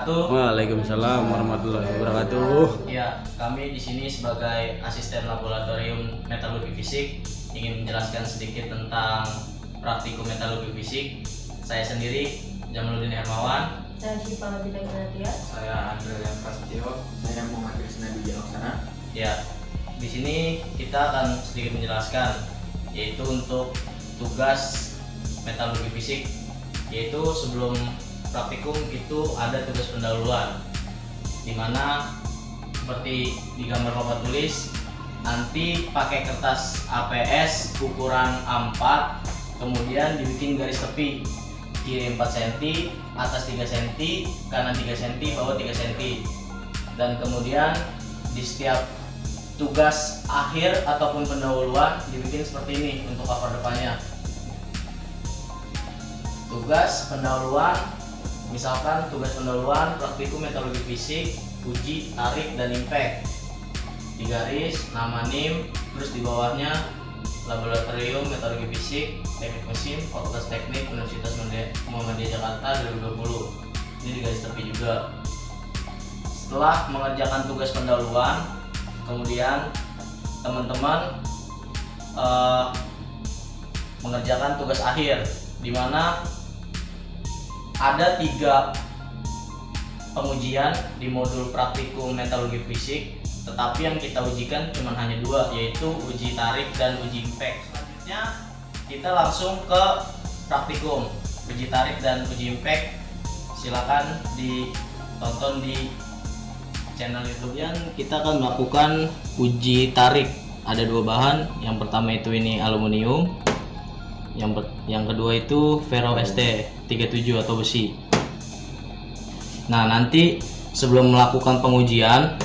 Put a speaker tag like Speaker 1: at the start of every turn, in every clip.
Speaker 1: wabarakatuh.
Speaker 2: Waalaikumsalam warahmatullahi wabarakatuh.
Speaker 1: Ya, kami di sini sebagai asisten laboratorium metalurgi fisik ingin menjelaskan sedikit tentang praktikum metalurgi fisik. Saya sendiri Jamaluddin Hermawan.
Speaker 3: Saya Syifa Nabila Inatia.
Speaker 4: Saya Andrea Prasetyo. Saya Muhammad Krisna Wijayaksana.
Speaker 1: Ya, di sini kita akan sedikit menjelaskan yaitu untuk tugas metalurgi fisik, yaitu sebelum praktikum itu ada tugas pendahuluan, di mana seperti di gambar Bapak tulis, nanti pakai kertas APS ukuran A4, kemudian dibikin garis tepi, kiri 4 cm, atas 3 cm, kanan 3 cm, bawah 3 cm. Dan kemudian di setiap tugas akhir ataupun pendahuluan dibikin seperti ini untuk cover depannya. Tugas pendahuluan, misalkan tugas pendahuluan praktikum metalurgi fisik, uji tarik dan impact, di garis nama NIM, terus di bawahnya laboratorium metalurgi fisik teknik mesin Fakultas Teknik Universitas Muhammadiyah Jakarta 2020. Ini di garis tepi juga. Setelah mengerjakan tugas pendahuluan, kemudian teman-teman mengerjakan tugas akhir, di mana ada 3 pengujian di modul praktikum metalurgi fisik, tetapi yang kita ujikan cuma hanya 2, yaitu uji tarik dan uji impact. Selanjutnya kita langsung ke praktikum uji tarik dan uji impact. Silakan ditonton di channel YouTube-nya. Kita akan melakukan uji tarik. Ada 2 bahan. Yang pertama itu ini aluminium. Yang kedua itu ferro ST37 atau besi. Nah, nanti sebelum melakukan pengujian,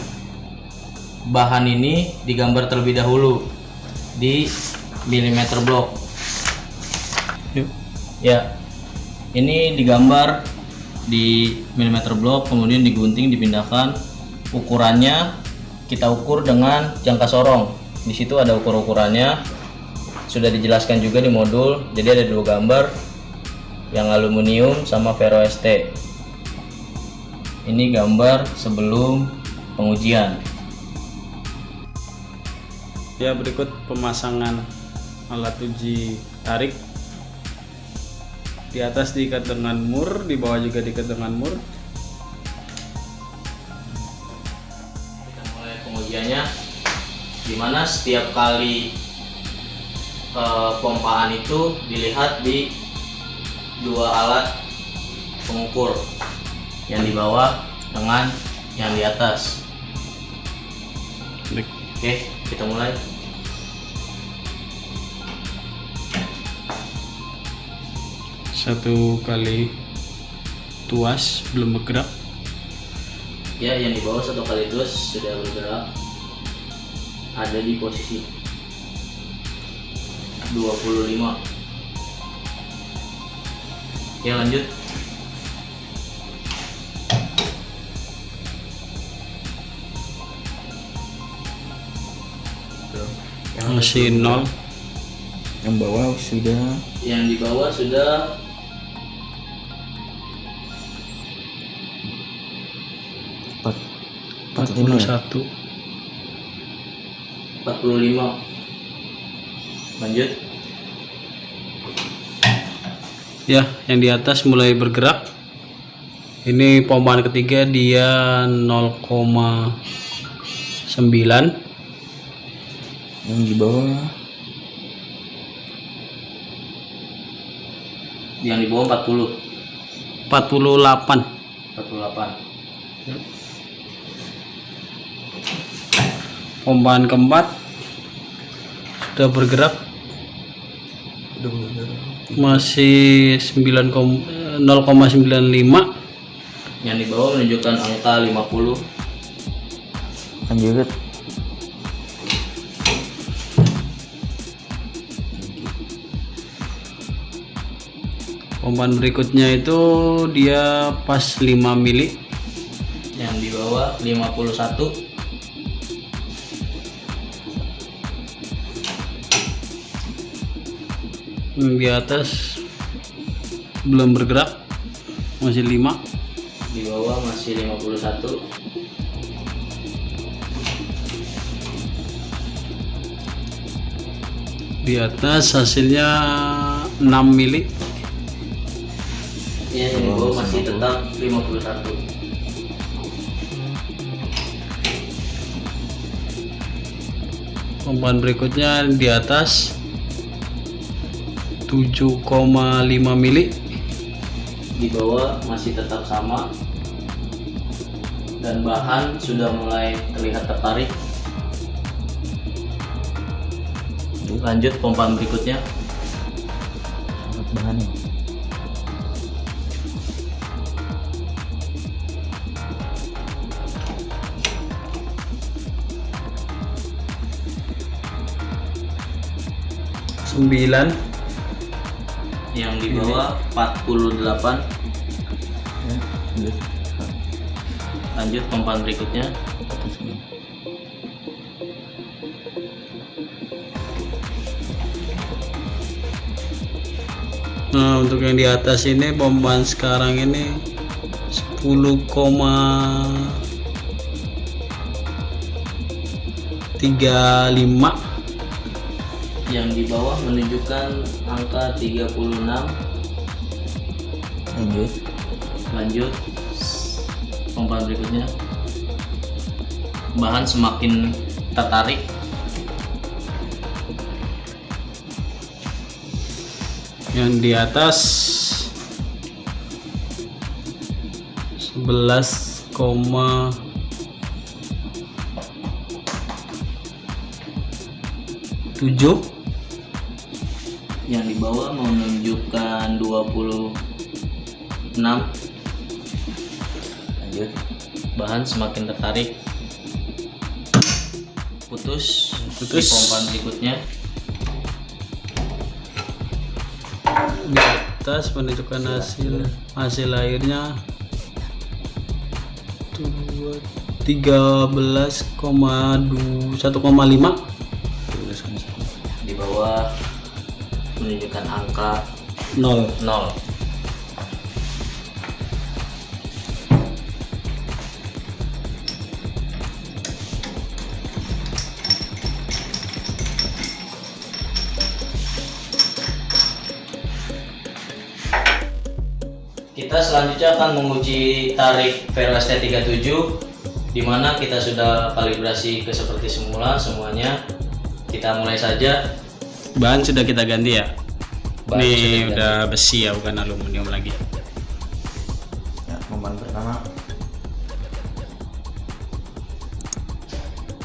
Speaker 1: bahan ini digambar terlebih dahulu di milimeter block. Ya, ini digambar di milimeter block, kemudian digunting, dipindahkan. Ukurannya kita ukur dengan jangka sorong. Di situ ada ukur-ukurannya. Sudah dijelaskan juga di modul. Jadi ada 2 gambar, yang aluminium sama ferro ST. Ini gambar sebelum pengujian.
Speaker 2: Ya, berikut pemasangan alat uji tarik. Di atas diikat dengan mur, di bawah juga diikat dengan mur.
Speaker 1: Kita mulai pengujiannya, dimana setiap kali pompaan itu dilihat di 2 alat pengukur, yang di bawah dengan yang di atas. Oke, kita mulai.
Speaker 2: Satu kali tuas belum bergerak.
Speaker 1: Ya, yang di bawah 1 kali tuas sudah bergerak, ada di posisi 25. Ya, lanjut.
Speaker 2: Masih 0.
Speaker 4: Yang bawah sudah.
Speaker 1: Yang di bawah sudah
Speaker 2: 41.
Speaker 1: 45. Lanjut.
Speaker 2: Ya, yang di atas mulai bergerak. Ini pompaan ketiga, dia 0,9.
Speaker 4: Yang di bawah.
Speaker 1: Yang di bawah 40.
Speaker 2: 48.
Speaker 1: 48.
Speaker 2: Pompaan keempat sudah bergerak, masih 0,95.
Speaker 1: Yang di bawah menunjukkan angka 50.
Speaker 4: Lanjut.
Speaker 2: Pompaan berikutnya itu dia pas 5 mili.
Speaker 1: Yang di bawah 51.
Speaker 2: Yang di atas belum bergerak, masih 5.
Speaker 1: Di bawah masih 51.
Speaker 2: Di atas hasilnya 6 mili.
Speaker 1: Ya, yang di bawah masih tetap 51.
Speaker 2: Pompaan berikutnya di atas 7,5 mili.
Speaker 1: Di bawah masih tetap sama. Dan bahan sudah mulai terlihat tertarik. Lanjut pompaan berikutnya.
Speaker 4: Bahannya.
Speaker 2: Sembilan.
Speaker 1: Yang di bawah 48. Lanjut pompaan berikutnya.
Speaker 2: Nah, untuk yang di atas ini pompaan sekarang ini 10,35.
Speaker 1: Yang di bawah menunjukkan angka 36. Lanjut pompaan berikutnya. Bahan semakin tertarik.
Speaker 2: Yang di atas 11,7.
Speaker 1: Yang di bawah menunjukkan 26. Lanjut. Bahan semakin tertarik. Putus. Di pompaan berikutnya.
Speaker 2: Di atas menunjukkan hasil airnya 13,1,5.
Speaker 1: Di bawah menunjukkan angka
Speaker 2: 0.
Speaker 1: 0. Kita selanjutnya akan menguji tarik Vero ST37, di mana kita sudah kalibrasi ke seperti semula semuanya. Kita mulai saja.
Speaker 2: Bahan sudah kita ganti ya.
Speaker 1: Bahan
Speaker 2: Ini
Speaker 1: sudah kita
Speaker 2: udah besi ya, bukan aluminium lagi.
Speaker 4: Ya, pompaan pertama.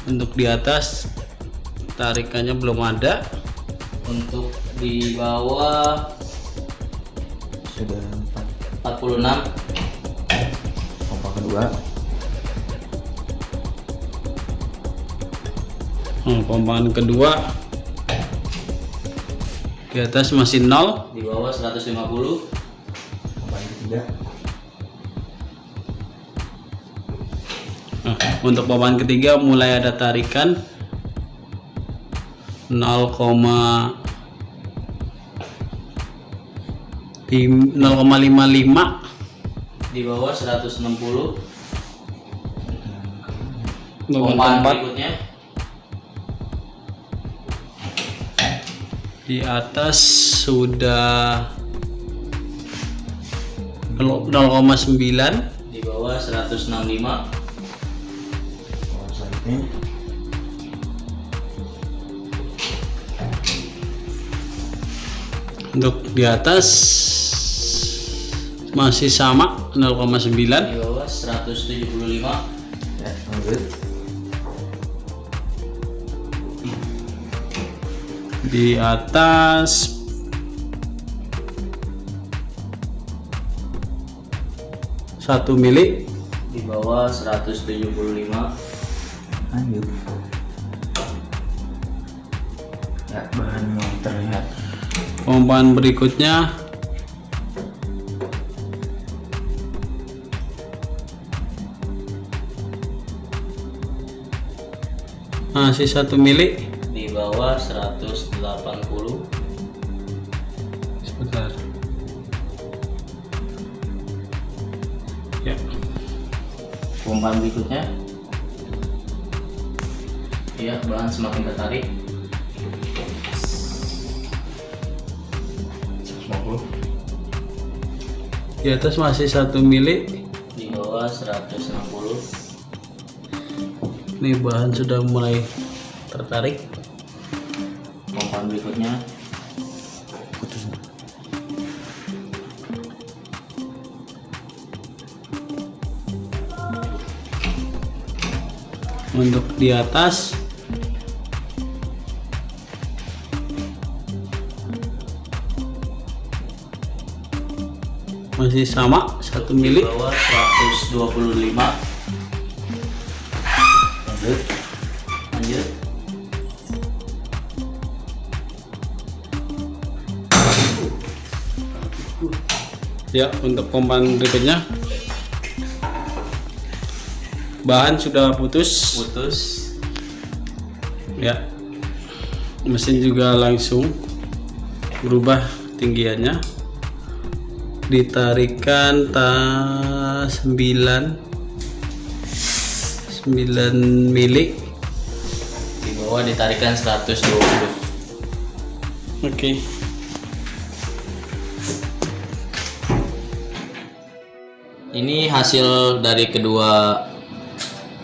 Speaker 2: Untuk di atas tarikannya belum ada.
Speaker 1: Untuk di bawah
Speaker 4: Sudah
Speaker 1: 46.
Speaker 4: pompa kedua.
Speaker 2: Pompaan kedua di atas masih 0.
Speaker 1: Di bawah 150.
Speaker 4: Pompaan ketiga.
Speaker 2: Untuk pompaan ketiga mulai ada tarikan 0,55.
Speaker 1: Di bawah 160.
Speaker 2: Pompaan
Speaker 1: Pompaan
Speaker 2: keempat
Speaker 1: berikutnya.
Speaker 2: di atas sudah 0,9.
Speaker 1: Di bawah 165.
Speaker 4: Pompaan selanjutnya.
Speaker 2: Untuk di atas masih sama 0,9.
Speaker 1: Di bawah 175.
Speaker 4: Ya, lanjut.
Speaker 2: Di atas 1 mili.
Speaker 1: Di bawah 175.
Speaker 4: Lanjut. Ya, bahan yang terlihat.
Speaker 2: Pompaan berikutnya masih 1 mili.
Speaker 1: Di bawah 180.
Speaker 2: Sebentar. Ya.
Speaker 1: Pompa berikutnya. Ya, bahan semakin tertarik. 150.
Speaker 2: Di atas masih 1 mili.
Speaker 1: Di bawah 160.
Speaker 2: Ini bahan sudah mulai tertarik.
Speaker 1: Pompa berikutnya.
Speaker 2: Untuk di atas masih sama 1 mili.
Speaker 1: Di bawah 125. Lanjut.
Speaker 2: Ya, untuk pompa berikutnya bahan sudah putus. Ya, mesin juga langsung berubah tinggiannya. Ditarikan 9 mili.
Speaker 1: Di bawah ditarikan 120.
Speaker 2: Oke.
Speaker 1: Ini hasil dari kedua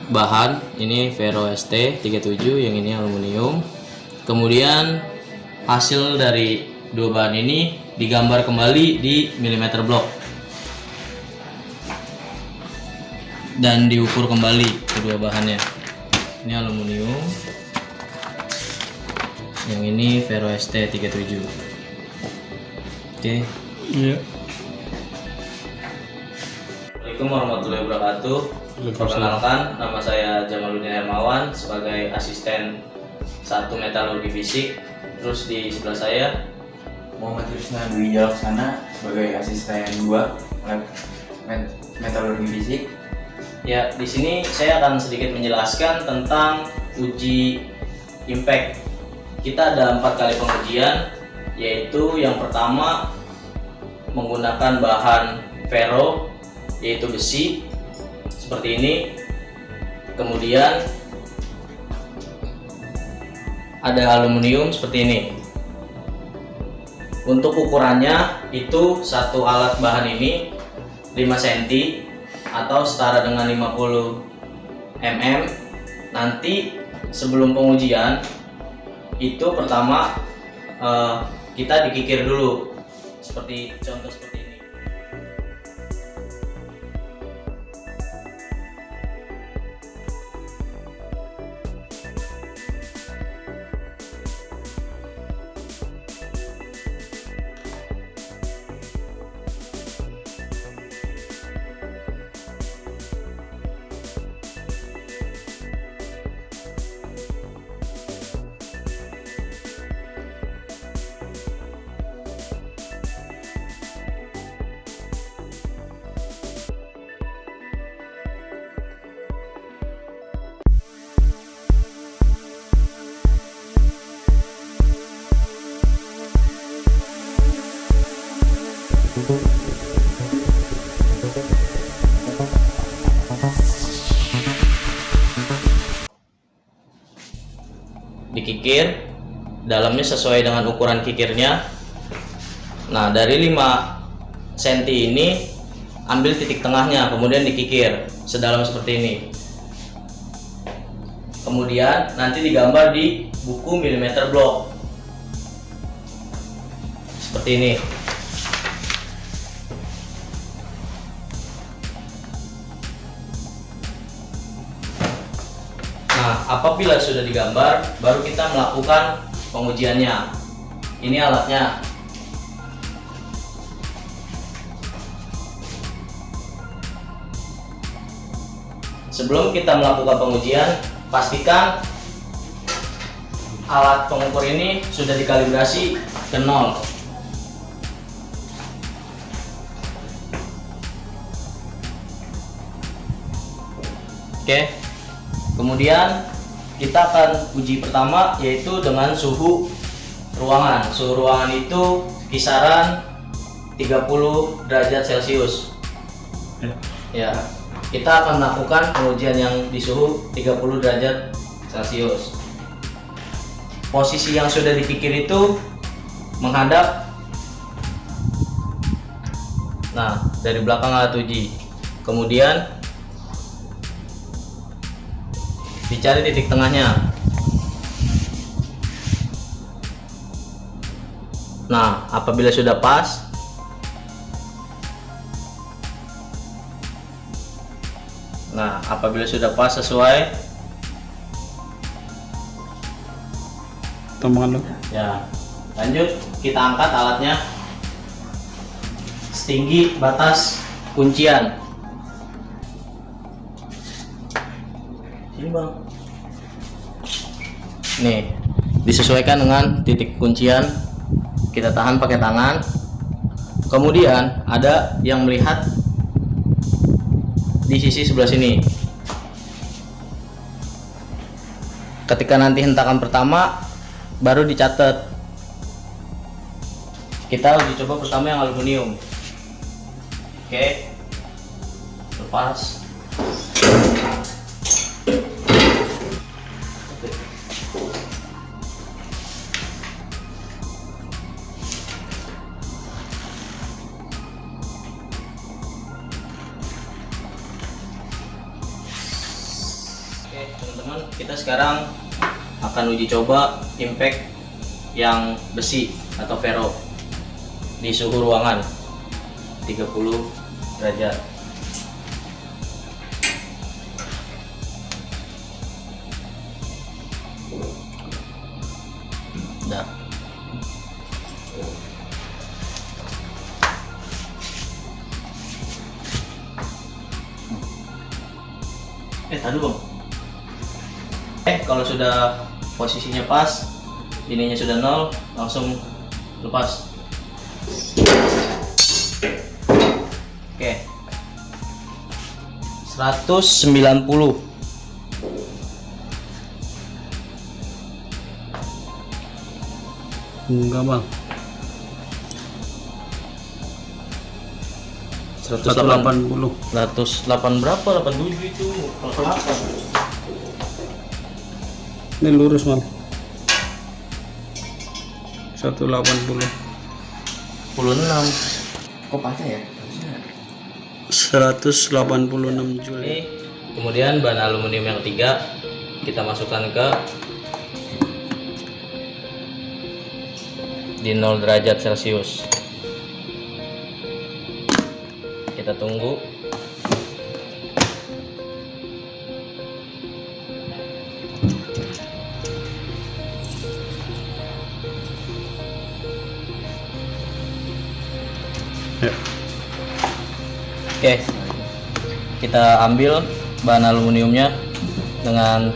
Speaker 1: bahan. Ini Vero ST37, yang ini aluminium. Kemudian hasil dari dua bahan ini digambar kembali di milimeter block dan diukur kembali kedua bahannya. Ini aluminium, yang ini Vero ST37. Oke.
Speaker 2: Iya.
Speaker 1: Assalamualaikum warahmatullahi wabarakatuh. Perkenalkan, nama saya Jamaluddin Hermawan sebagai asisten 1 metalurgi fisik. Terus di sebelah saya
Speaker 4: Muhammad Krisna Dwi Jalaksana sebagai asisten 2 lab metalurgi fisik.
Speaker 1: ya, di sini saya akan sedikit menjelaskan tentang uji impact. Kita ada 4 kali pengujian, yaitu yang pertama menggunakan bahan ferro, yaitu besi seperti ini. Kemudian ada aluminium seperti ini. Untuk ukurannya itu satu alat bahan ini 5 cm atau setara dengan 50 mm. Nanti sebelum pengujian itu pertama kita dikikir dulu seperti contoh seperti ini. Dikikir, dalamnya sesuai dengan ukuran kikirnya. Nah, dari 5 cm ini ambil titik tengahnya, kemudian dikikir sedalam seperti ini. Kemudian nanti digambar di buku milimeter block seperti ini. Nah, apabila sudah digambar, baru kita melakukan pengujiannya. Ini alatnya. Sebelum kita melakukan pengujian, pastikan alat pengukur ini sudah dikalibrasi ke 0. Oke. Kemudian kita akan uji pertama, yaitu dengan suhu ruangan. Suhu ruangan itu kisaran 30 derajat Celcius. Ya, kita akan melakukan pengujian yang di suhu 30 derajat Celcius. Posisi yang sudah dipikir itu menghadap, nah, dari belakang alat uji. Kemudian dicari titik tengahnya. Nah, apabila sudah pas, sesuai,
Speaker 2: Tombolkan dulu.
Speaker 1: ya, lanjut kita angkat alatnya setinggi batas kuncian. Sini bang. Nih, disesuaikan dengan titik kuncian. Kita tahan pakai tangan. Kemudian ada yang melihat di sisi sebelah sini. Ketika nanti hentakan pertama baru dicatat. Kita uji coba pertama yang aluminium. Oke, lepas. Oke teman-teman, kita sekarang akan uji coba impact yang besi atau ferro di suhu ruangan 30 derajat. Nah. Tadi bang. Kalau sudah posisinya pas, ininya sudah 0, langsung lepas. Oke. 190.
Speaker 2: Enggak bang. 180.
Speaker 1: 108 berapa? 87 itu. Kalau apa?
Speaker 2: Ini lurus mal. 180.
Speaker 1: 46.
Speaker 4: Kok patah ya?
Speaker 2: 186 Joule.
Speaker 1: Ini kemudian bahan aluminium yang ketiga kita masukkan ke di 0 derajat Celcius. Kita tunggu.
Speaker 2: Ya.
Speaker 1: Oke, kita ambil bahan aluminiumnya dengan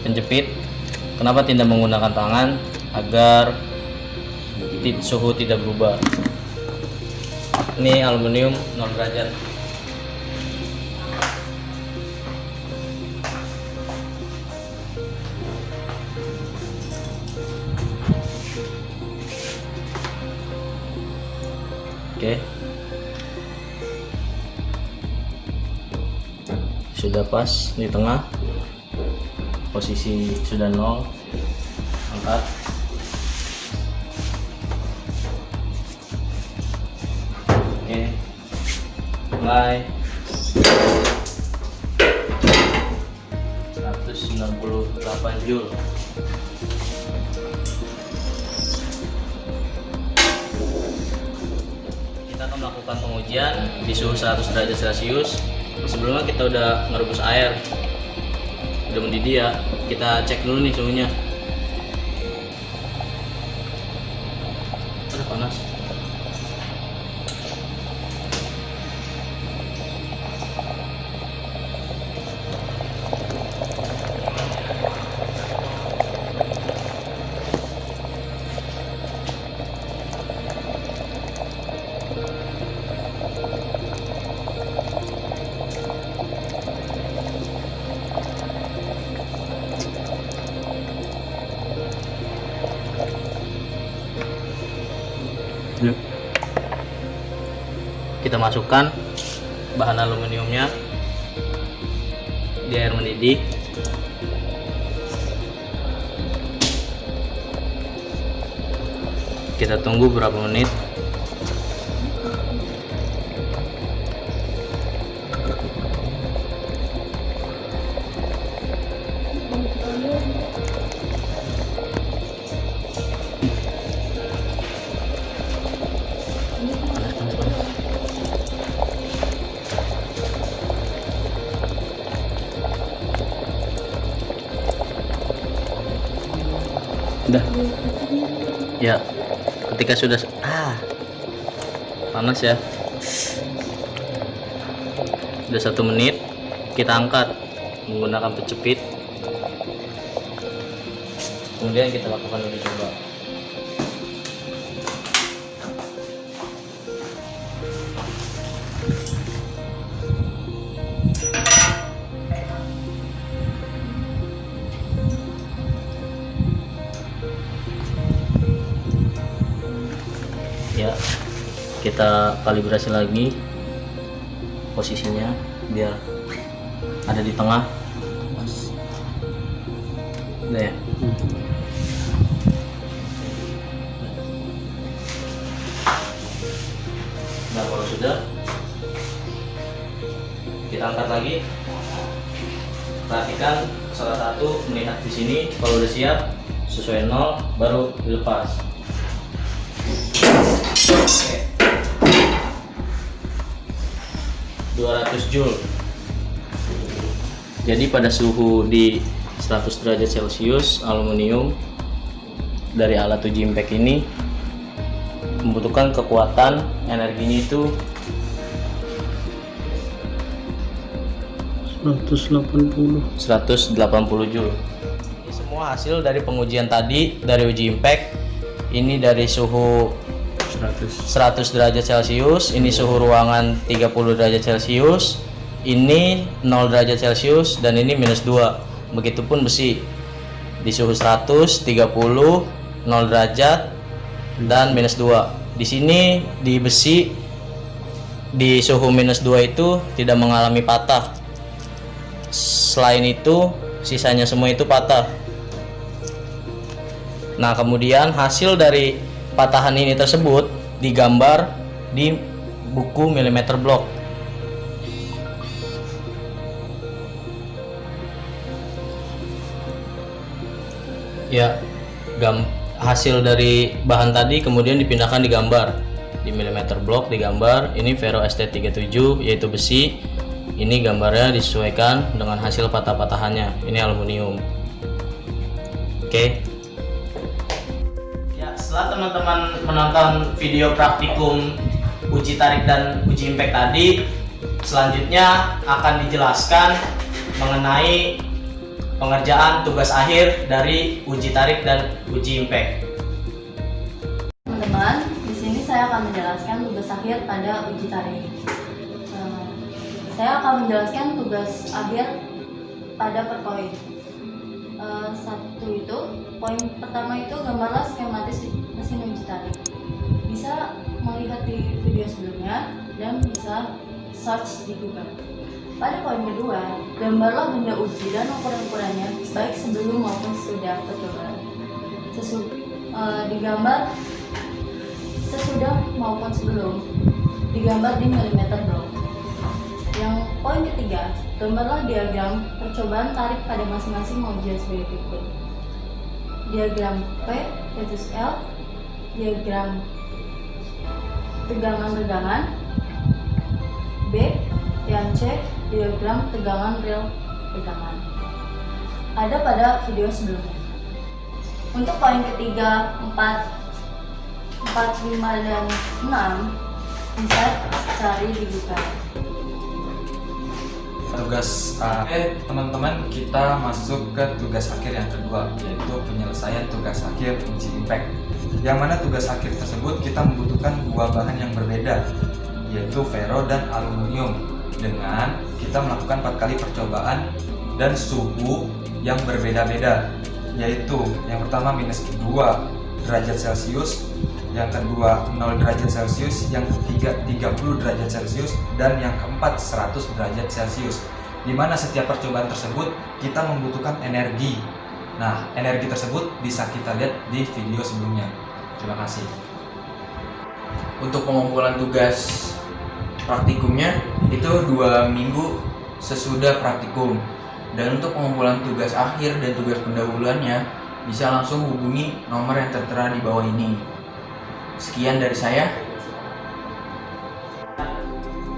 Speaker 1: penjepit. Kenapa tidak menggunakan tangan? Agar suhu tidak berubah. Ini aluminium 0 derajat. Oke. Sudah pas di tengah. Posisi sudah 0. Angkat. Oke. Mulai. 198 Joule. Kita akan melakukan pengujian di suhu 100 derajat Celcius. Sebelumnya kita udah ngerebus air, udah mendidih ya. Kita cek dulu nih suhunya. Ada panas.
Speaker 2: Ya.
Speaker 1: Kita masukkan bahan aluminiumnya di air mendidih. Kita tunggu beberapa menit.
Speaker 2: Udah.
Speaker 1: Ya, ketika sudah panas ya, sudah 1 menit, kita angkat menggunakan pencepit. Kemudian kita lakukan uji coba. Ya, kita kalibrasi lagi posisinya biar ada di tengah. Udah ya. Nah, kalau sudah, kita angkat lagi. Perhatikan salah satu melihat di sini. Kalau udah siap sesuai 0 baru dilepas. Oke. 200 Joule. Jadi pada suhu di 100 derajat Celcius, aluminium dari alat uji impact ini membutuhkan kekuatan energinya itu 180 Joule. Ini semua hasil dari pengujian tadi dari uji impact. Ini dari suhu 100 derajat Celcius, ini suhu ruangan 30 derajat Celcius, ini 0 derajat Celcius, dan ini -2. Begitupun besi di suhu 100, 30, 0 derajat, dan -2. Di sini di besi di suhu -2 itu tidak mengalami patah. Selain itu sisanya semua itu patah. Nah, kemudian hasil dari patahan ini tersebut digambar di buku milimeter block. Ya, hasil dari bahan tadi kemudian dipindahkan digambar di milimeter block, digambar ini Vero ST37 yaitu besi. Ini gambarnya disesuaikan dengan hasil patah-patahannya. Ini aluminium. Oke. Setelah teman-teman menonton video praktikum uji tarik dan uji impact tadi, selanjutnya akan dijelaskan mengenai pengerjaan tugas akhir dari uji tarik dan uji impact.
Speaker 3: Teman-teman, di sini saya akan menjelaskan tugas akhir pada uji tarik. Saya akan menjelaskan tugas akhir pada per poin. Satu itu, poin pertama itu gambarlah skematis mesin uji tarik. Bisa melihat di video sebelumnya dan bisa search di Google. Pada poin kedua, gambarlah benda uji dan ukuran-ukurannya baik sebelum maupun sesudah percobaan. Digambar sesudah maupun sebelum, digambar di milimeter block. Yang poin ketiga, gambarlah diagram percobaan tarik pada masing-masing ujian sebagai berikut. Diagram P versus L, diagram tegangan-tegangan, B dan C, diagram tegangan rel tegangan. Ada pada video sebelumnya. Untuk poin ketiga, 4, 5, dan 6 bisa cari di Google.
Speaker 4: Tugas teman-teman, kita masuk ke tugas akhir yang kedua, yaitu penyelesaian tugas akhir uji impact. Yang mana tugas akhir tersebut kita membutuhkan dua bahan yang berbeda, yaitu Vero dan aluminium, dengan kita melakukan 4 kali percobaan dan suhu yang berbeda-beda, yaitu yang pertama -2, derajat Celcius, yang kedua 0 derajat Celcius, yang ketiga 30 derajat Celcius, dan yang keempat 100 derajat Celcius. Di mana setiap percobaan tersebut kita membutuhkan energi. Nah, energi tersebut bisa kita lihat di video sebelumnya. Terima kasih.
Speaker 5: Untuk pengumpulan tugas praktikumnya itu 2 minggu sesudah praktikum. Dan untuk pengumpulan tugas akhir dan tugas pendahuluannya bisa langsung hubungi nomor yang tertera di bawah ini. Sekian dari saya.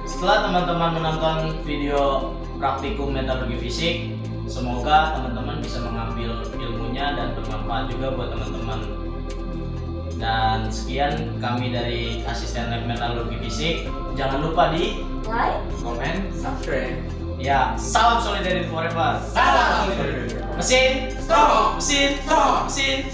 Speaker 1: Setelah teman-teman menonton video praktikum metalurgi fisik, semoga teman-teman bisa mengambil ilmunya dan bermanfaat juga buat teman-teman. Dan sekian kami dari Asisten Lab Metalurgi Fisik. Jangan lupa di
Speaker 3: Like,
Speaker 5: Komen, subscribe.
Speaker 1: ya, salam solidarity forever.
Speaker 5: Salam solidarity.
Speaker 1: Mesin
Speaker 5: Stop.
Speaker 1: mesin
Speaker 5: Stop.
Speaker 1: mesin